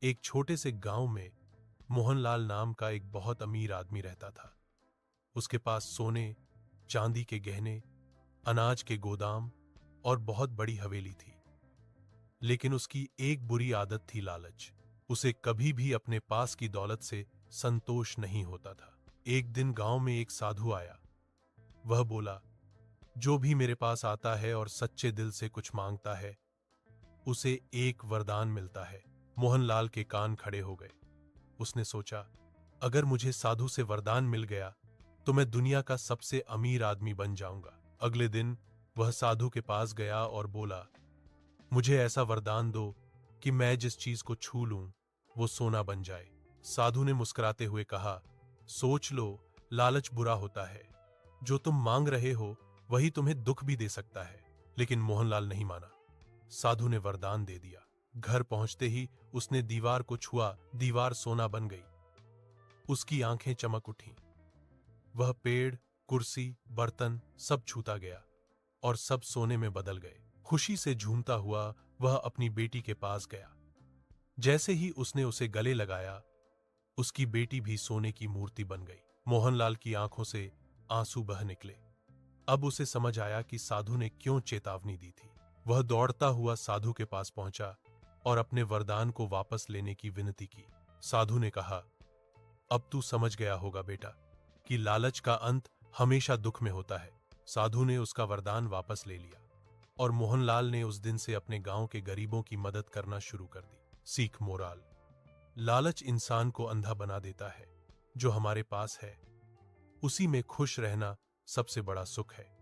एक छोटे से गांव में मोहनलाल नाम का एक बहुत अमीर आदमी रहता था। उसके पास सोने, चांदी के गहने, अनाज के गोदाम और बहुत बड़ी हवेली थी। लेकिन उसकी एक बुरी आदत थी, लालच। उसे कभी भी अपने पास की दौलत से संतोष नहीं होता था। एक दिन गांव में एक साधु आया। वह बोला, जो भी मेरे पास आता है और सच्चे दिल से कुछ मांगता है, उसे एक वरदान मिलता है। मोहनलाल के कान खड़े हो गए। उसने सोचा, अगर मुझे साधु से वरदान मिल गया तो मैं दुनिया का सबसे अमीर आदमी बन जाऊंगा। अगले दिन वह साधु के पास गया और बोला, मुझे ऐसा वरदान दो कि मैं जिस चीज को छू लूं वो सोना बन जाए। साधु ने मुस्कुराते हुए कहा, सोच लो, लालच बुरा होता है। जो तुम मांग रहे हो वही तुम्हें दुख भी दे सकता है। लेकिन मोहनलाल नहीं माना। साधु ने वरदान दे दिया। घर पहुंचते ही उसने दीवार को छुआ, दीवार सोना बन गई। उसकी आंखें चमक उठीं। वह पेड़, कुर्सी, बर्तन सब छूता गया और सब सोने में बदल गए। खुशी से झूमता हुआ वह अपनी बेटी के पास गया। जैसे ही उसने उसे गले लगाया, उसकी बेटी भी सोने की मूर्ति बन गई। मोहनलाल की आंखों से आंसू बह निकले। अब उसे समझ आया कि साधु ने क्यों चेतावनी दी थी। वह दौड़ता हुआ साधु के पास पहुंचा और अपने वरदान को वापस लेने की विनती की। साधु ने कहा, अब तू समझ गया होगा बेटा कि लालच का अंत हमेशा दुख में होता है। साधु ने उसका वरदान वापस ले लिया और मोहनलाल ने उस दिन से अपने गांव के गरीबों की मदद करना शुरू कर दी। सीख मोराल: लालच इंसान को अंधा बना देता है। जो हमारे पास है उसी में खुश रहना सबसे बड़ा सुख है।